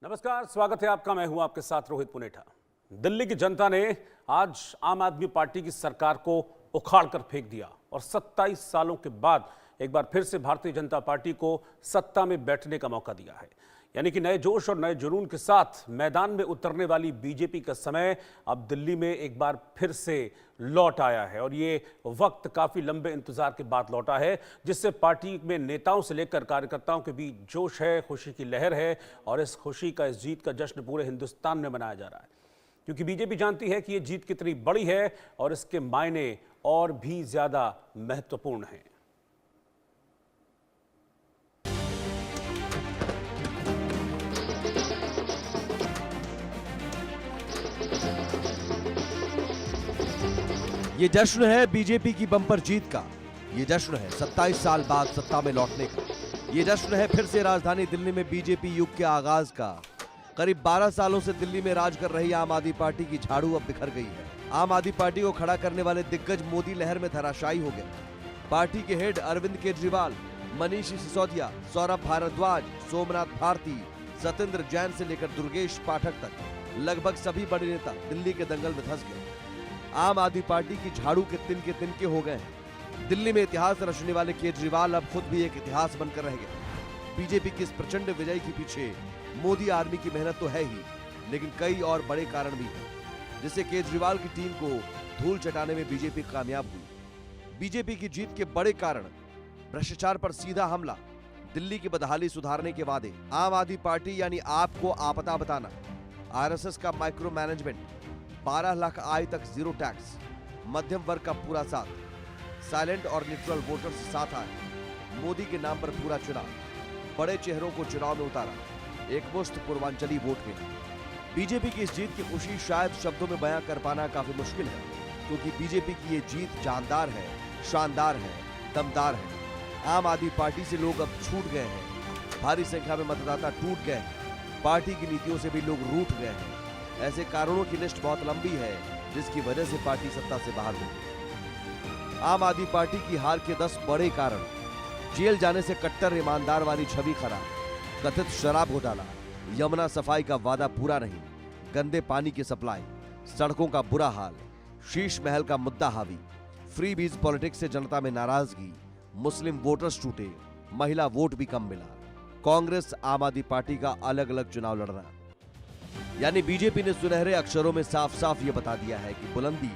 नमस्कार, स्वागत है आपका। मैं हूं आपके साथ रोहित पुनेठा। दिल्ली की जनता ने आज आम आदमी पार्टी की सरकार को उखाड़ कर फेंक दिया और 27 सालों के बाद एक बार फिर से भारतीय जनता पार्टी को सत्ता में बैठने का मौका दिया है। यानी कि नए जोश और नए जुनून के साथ मैदान में उतरने वाली बीजेपी का समय अब दिल्ली में एक बार फिर से लौट आया है और ये वक्त काफी लंबे इंतजार के बाद लौटा है, जिससे पार्टी में नेताओं से लेकर कार्यकर्ताओं के बीच जोश है, खुशी की लहर है और इस खुशी का, इस जीत का जश्न पूरे हिंदुस्तान में मनाया जा रहा है, क्योंकि बीजेपी जानती है कि ये जीत कितनी बड़ी है और इसके मायने और भी ज्यादा महत्वपूर्ण हैं। ये जश्न है बीजेपी की बम्पर जीत का। ये जश्न है 27 साल बाद सत्ता में लौटने का। ये जश्न है फिर से राजधानी दिल्ली में बीजेपी युग के आगाज का। करीब 12 सालों से दिल्ली में राज कर रही आम आदमी पार्टी की झाड़ू अब बिखर गई है। आम आदमी पार्टी को खड़ा करने वाले दिग्गज मोदी लहर में धराशायी हो गए। पार्टी के हेड अरविंद केजरीवाल, मनीष सिसोदिया, सौरभ भारद्वाज, सोमनाथ भारती, सत्येंद्र जैन से लेकर दुर्गेश पाठक तक लगभग सभी बड़े नेता दिल्ली के दंगल में धंस गए। आम आदमी पार्टी की झाड़ू के तिनके हो गए हैं। दिल्ली में इतिहास रचने वाले केजरीवाल अब खुद भी एक इतिहास बनकर रह गए। बीजेपी की इस प्रचंड विजय के पीछे मोदी आर्मी की मेहनत तो है ही, लेकिन कई और बड़े कारण भी हैं, जिससे केजरीवाल की टीम को धूल चटाने में बीजेपी कामयाब हुई। बीजेपी की जीत के बड़े कारण भ्रष्टाचार पर सीधा हमला, दिल्ली की बदहाली सुधारने के वादे, आम आदमी पार्टी यानी आपको आपदा बताना, आरएसएस का माइक्रो मैनेजमेंट, 12 लाख आय तक जीरो टैक्स, मध्यम वर्ग का पूरा साथ, साइलेंट और न्यूट्रल वोटर्स साथ आए, मोदी के नाम पर पूरा चुनाव, बड़े चेहरों को चुनाव में उतारा, एक मुश्त पूर्वांचली वोट मिला। बीजेपी की इस जीत की खुशी शायद शब्दों में बयां कर पाना काफी मुश्किल है, क्योंकि बीजेपी की ये जीत जानदार है, शानदार है, दमदार है। आम आदमी पार्टी से लोग अब छूट गए हैं, भारी संख्या में मतदाता टूट गए हैं, पार्टी की नीतियों से भी लोग रूठ गए हैं। ऐसे कारणों की लिस्ट बहुत लंबी है जिसकी वजह से पार्टी सत्ता से बाहर हुई। आम आदमी पार्टी की हार के 10 बड़े कारण: जेल जाने से कट्टर ईमानदार वाली छवि खराब, कथित शराब घोटाला, यमुना सफाई का वादा पूरा नहीं, गंदे पानी की सप्लाई, सड़कों का बुरा हाल, शीश महल का मुद्दा हावी, फ्री बीज पॉलिटिक्स से जनता में नाराजगी, मुस्लिम वोटर्स टूटे, महिला वोट भी कम मिला, कांग्रेस आम आदमी पार्टी का अलग अलग चुनाव लड़ना। यानी बीजेपी ने सुनहरे अक्षरों में साफ साफ ये बता दिया है कि बुलंदी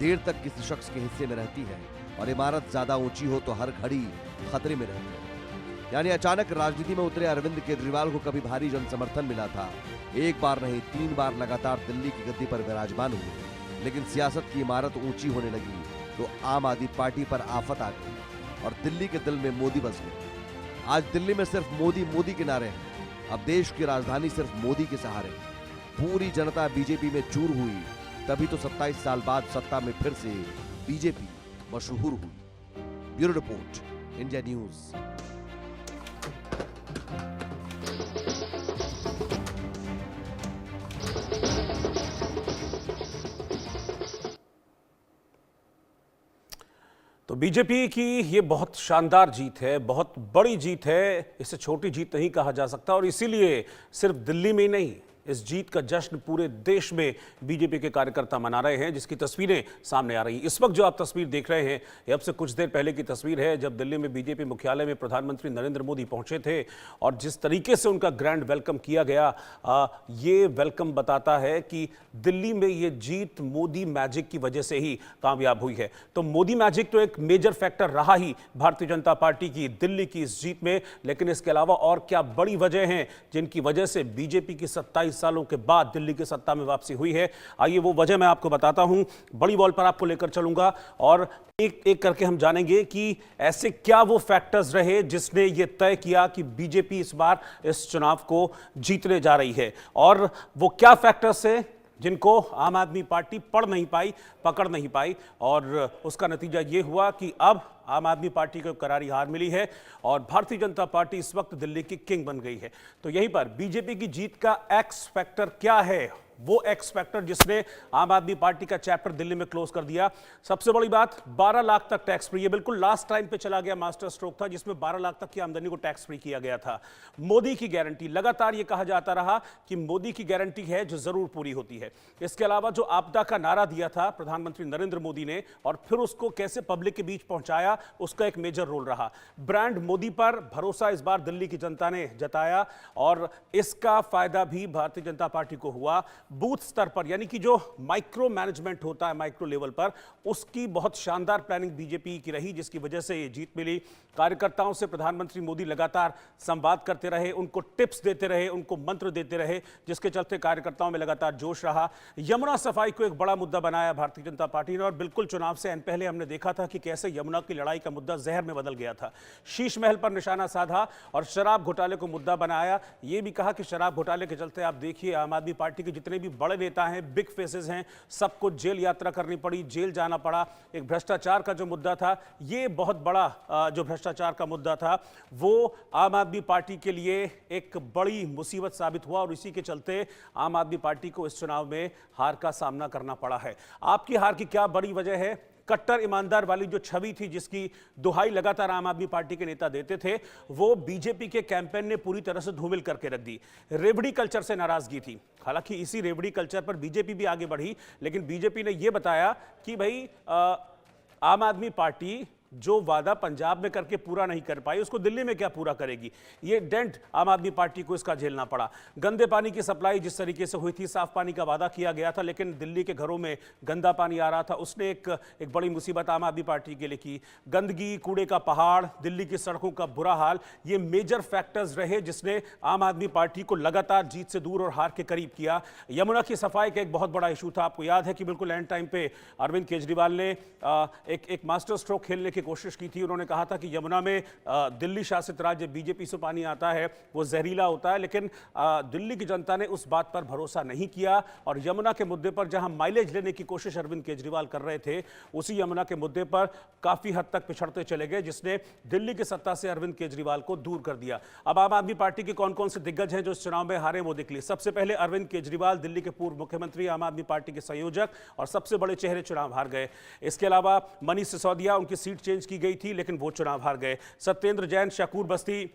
देर तक किसी शख्स के हिस्से में रहती है और इमारत ज्यादा ऊंची हो तो हर घड़ी खतरे में रहती है। यानी अचानक राजनीति में उतरे अरविंद केजरीवाल को कभी भारी जन समर्थन मिला था, एक बार नहीं 3 बार लगातार दिल्ली की गद्दी पर विराजमान हुए, लेकिन सियासत की इमारत ऊंची होने लगी तो आम आदमी पार्टी पर आफत आ गई और दिल्ली के दिल में मोदी बस गए। आज दिल्ली में सिर्फ मोदी मोदी के नारे हैं। अब देश की राजधानी सिर्फ मोदी के सहारे। पूरी जनता बीजेपी में चूर हुई, तभी तो 27 साल बाद सत्ता में फिर से बीजेपी मशहूर हुई। Bureau report, India news. तो बीजेपी की ये बहुत शानदार जीत है, बहुत बड़ी जीत है, इसे छोटी जीत नहीं कहा जा सकता और इसीलिए सिर्फ दिल्ली में ही नहीं, इस जीत का जश्न पूरे देश में बीजेपी के कार्यकर्ता मना रहे हैं, जिसकी तस्वीरें सामने आ रही हैं। इस वक्त जो आप तस्वीर देख रहे हैं, ये अब से कुछ देर पहले की तस्वीर है, जब दिल्ली में बीजेपी मुख्यालय में प्रधानमंत्री नरेंद्र मोदी पहुंचे थे और जिस तरीके से उनका ग्रैंड वेलकम किया गया, ये वेलकम बताता है कि दिल्ली में ये जीत मोदी मैजिक की वजह से ही कामयाब हुई है। तो मोदी मैजिक तो एक मेजर फैक्टर रहा ही भारतीय जनता पार्टी की दिल्ली की इस जीत में, लेकिन इसके अलावा और क्या बड़ी वजह हैं जिनकी वजह से बीजेपी की 27 सालों के बाद दिल्ली की सत्ता में वापसी हुई है। आइए वो वजह मैं आपको बताता हूं, बड़ी बॉल पर आपको लेकर चलूंगा और एक एक करके हम जानेंगे कि ऐसे क्या वो फैक्टर्स रहे जिसने ये तय किया कि बीजेपी इस बार इस चुनाव को जीतने जा रही है, और वो क्या फैक्टर्स है जिनको आम आदमी पार्टी पकड़ नहीं पाई और उसका नतीजा ये हुआ कि अब आम आदमी पार्टी को करारी हार मिली है और भारतीय जनता पार्टी इस वक्त दिल्ली की किंग बन गई है। तो यहीं पर बीजेपी की जीत का एक्स फैक्टर क्या है, वो एक्स फैक्टर जिसने आम आदमी पार्टी का चैप्टर दिल्ली में क्लोज कर दिया। सबसे बड़ी बात, 12 लाख तक टैक्स फ्री। ये बिल्कुल लास्ट टाइम पे चला गया मास्टर स्ट्रोक था जिसमें 12 लाख तक की आमदनी को टैक्स फ्री किया गया था। मोदी की गारंटी, लगातार ये कहा जाता रहा कि मोदी की गारंटी है जो जरूर पूरी होती है। इसके अलावा जो आपदा का नारा दिया था प्रधानमंत्री नरेंद्र मोदी ने और फिर उसको कैसे पब्लिक के बीच पहुंचाया, उसका एक मेजर रोल रहा। ब्रांड मोदी पर भरोसा इस बार दिल्ली की जनता ने जताया और इसका फायदा भी भारतीय जनता पार्टी को हुआ। बूथ स्तर पर, यानी कि जो माइक्रो मैनेजमेंट होता है माइक्रो लेवल पर, उसकी बहुत शानदार प्लानिंग बीजेपी की रही, जिसकी वजह से ये जीत मिली। कार्यकर्ताओं से प्रधानमंत्री मोदी लगातार संवाद करते रहे, उनको टिप्स देते रहे, उनको मंत्र देते रहे, जिसके चलते कार्यकर्ताओं में लगातार जोश रहा। यमुना सफाई को एक बड़ा मुद्दा बनाया भारतीय जनता पार्टी ने और बिल्कुल चुनाव से पहले हमने देखा था कि कैसे यमुना की लड़ाई का मुद्दा जहर में बदल गया था। शीश महल पर निशाना साधा और शराब घोटाले को मुद्दा बनाया। यह भी कहा कि शराब घोटाले के चलते आप देखिए आम आदमी पार्टी के जितने भी बड़े नेता हैं, बिग फेसेस हैं, सबको जेल यात्रा करनी पड़ी, जेल जाना पड़ा। एक भ्रष्टाचार का जो मुद्दा था, यह बहुत बड़ा जो भ्रष्टाचार का मुद्दा था, वो आम आदमी पार्टी के लिए एक बड़ी मुसीबत साबित हुआ और इसी के चलते आम आदमी पार्टी को इस चुनाव में हार का सामना करना पड़ा है। आपकी हार की क्या बड़ी वजह है? कट्टर ईमानदार वाली जो छवि थी, जिसकी दुहाई लगातार आम आदमी पार्टी के नेता देते थे, वो बीजेपी के कैंपेन ने पूरी तरह से धूमिल करके रख दी। रेवड़ी कल्चर से नाराजगी थी। हालांकि इसी रेवड़ी कल्चर पर बीजेपी भी आगे बढ़ी, लेकिन बीजेपी ने यह बताया कि भाई आम आदमी पार्टी जो वादा पंजाब में करके पूरा नहीं कर पाई, उसको दिल्ली में क्या पूरा करेगी। ये डेंट आम आदमी पार्टी को इसका झेलना पड़ा। गंदे पानी की सप्लाई जिस तरीके से हुई थी, साफ पानी का वादा किया गया था, लेकिन दिल्ली के घरों में गंदा पानी आ रहा था, उसने एक बड़ी मुसीबत आम आदमी पार्टी के लिए की। गंदगी, कूड़े का पहाड़, दिल्ली की सड़कों का बुरा हाल, ये मेजर फैक्टर्स रहे जिसने आम आदमी पार्टी को लगातार जीत से दूर और हार के करीब किया। यमुना की सफाई का एक बहुत बड़ा इशू था। आपको याद है कि बिल्कुल एंड टाइम पे अरविंद केजरीवाल ने एक मास्टर स्ट्रोक खेलने की कोशिश की थी। उन्होंने कहा था कि यमुना में दिल्ली शासित राज्य बीजेपी से पानी आता है वो जहरीला होता है, लेकिन दिल्ली की जनता ने उस बात पर भरोसा नहीं किया और यमुना के मुद्दे पर जहां माइलेज लेने की कोशिश अरविंद केजरीवाल कर रहे थे, उसी यमुना के मुद्दे पर काफी हद तक पिछड़ते चले गए, जिसने दिल्ली की सत्ता से अरविंद केजरीवाल को दूर कर दिया। अब आम आदमी पार्टी के कौन कौन से दिग्गज हैं जो इस चुनाव में हारे, वो देख लीजिए। सबसे पहले अरविंद केजरीवाल, दिल्ली के पूर्व मुख्यमंत्री, आम आदमी पार्टी के संयोजक और सबसे बड़े चेहरे, चुनाव हार गए। इसके अलावा मनीष सिसोदिया, उनकी सीट चेंज की गई थी लेकिन वो चुनाव हार गए। सत्येंद्र जैन शाहपुर बस्ती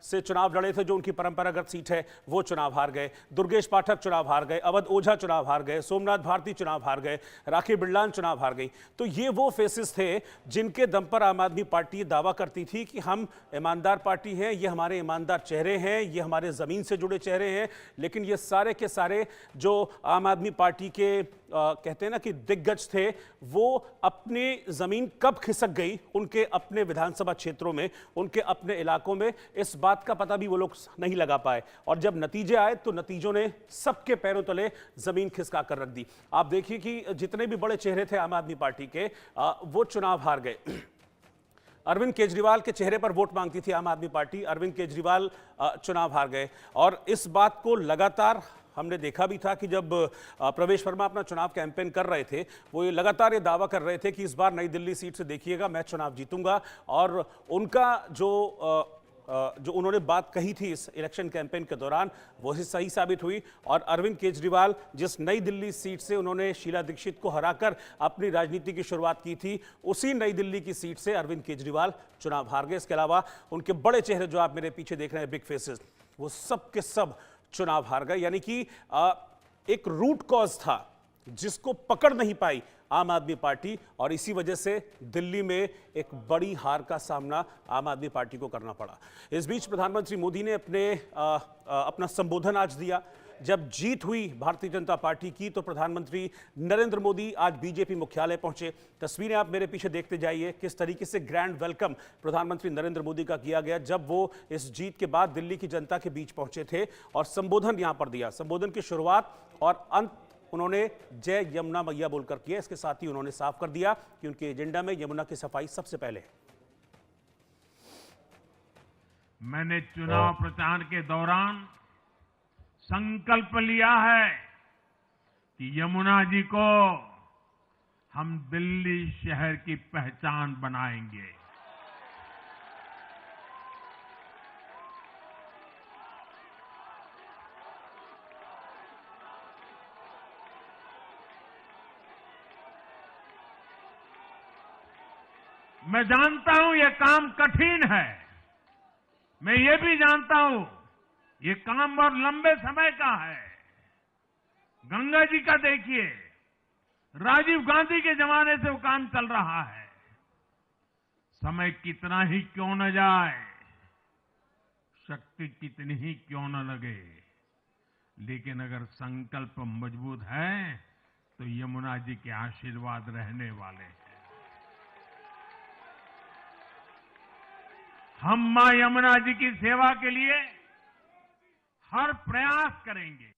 से चुनाव लड़े थे, जो उनकी परंपरागत सीट है, वो चुनाव हार गए। दुर्गेश पाठक चुनाव हार गए। अवध ओझा चुनाव हार गए। सोमनाथ भारती चुनाव हार गए। राखी बिरलान चुनाव हार गई। तो ये वो फेसेस थे जिनके दम पर आम आदमी पार्टी दावा करती थी कि हम ईमानदार पार्टी हैं, ये हमारे ईमानदार चेहरे हैं, ये हमारे जमीन से जुड़े चेहरे हैं। लेकिन ये सारे के सारे जो आम आदमी पार्टी के कहते हैं ना कि दिग्गज थे, वो अपनी जमीन कब खिसक गई उनके अपने विधानसभा क्षेत्रों में, उनके अपने इलाकों में, इस बात का पता भी वो लोग नहीं लगा पाए। और जब नतीजे आए तो नतीजों ने सबके पैरों तले जमीन खिसका कर रख दी। आप देखिए कि जितने भी बड़े चेहरे थे आम आदमी पार्टी के, वो चुनाव हार गए। अरविंद केजरीवाल के चेहरे पर वोट मांगती थी आम आदमी पार्टी, अरविंद केजरीवाल चुनाव हार गए। और इस बात को लगातार हमने देखा भी था कि जब प्रवेश वर्मा अपना चुनाव कैंपेन कर रहे थे, वो ये लगातार ये दावा कर रहे थे कि इस बार नई दिल्ली सीट से देखिएगा मैं चुनाव जीतूंगा। और उनका जो उन्होंने बात कही थी इस इलेक्शन कैंपेन के दौरान, वो ही सही साबित हुई। और अरविंद केजरीवाल जिस नई दिल्ली सीट से उन्होंने शीला दीक्षित को हराकर अपनी राजनीति की शुरुआत की थी, उसी नई दिल्ली की सीट से अरविंद केजरीवाल चुनाव हार गए। इसके अलावा उनके बड़े चेहरे जो आप मेरे पीछे देख रहे हैं, बिग फेसेस, वो सब के सब चुनाव हार गए। यानी कि एक रूट कॉज था जिसको पकड़ नहीं पाई आम आदमी पार्टी, और इसी वजह से दिल्ली में एक बड़ी हार का सामना आम आदमी पार्टी को करना पड़ा। इस बीच प्रधानमंत्री मोदी ने अपना संबोधन आज दिया। जब जीत हुई भारतीय जनता पार्टी की, तो प्रधानमंत्री नरेंद्र मोदी आज बीजेपी मुख्यालय पहुंचे। तस्वीरें आप मेरे पीछे देखते जाइए किस तरीके से ग्रैंड वेलकम प्रधानमंत्री नरेंद्र मोदी का किया गया जब वो इस जीत के बाद दिल्ली की जनता के बीच पहुंचे थे और संबोधन यहां पर दिया। संबोधन की शुरुआत और अंत उन्होंने जय यमुना मैया बोलकर किया। इसके साथ ही उन्होंने साफ कर दिया कि उनके एजेंडा में यमुना की सफाई सबसे पहले है। मैंने चुनाव प्रचार के दौरान संकल्प लिया है कि यमुना जी को हम दिल्ली शहर की पहचान बनाएंगे। मैं जानता हूं ये काम कठिन है, मैं ये भी जानता हूं ये काम बहुत लंबे समय का है। गंगा जी का देखिए, राजीव गांधी के जमाने से वो काम चल रहा है। समय कितना ही क्यों न जाए, शक्ति कितनी ही क्यों न लगे, लेकिन अगर संकल्प मजबूत है तो यमुना जी के आशीर्वाद रहने वाले हैं। हम मां यमुना जी की सेवा के लिए हर प्रयास करेंगे।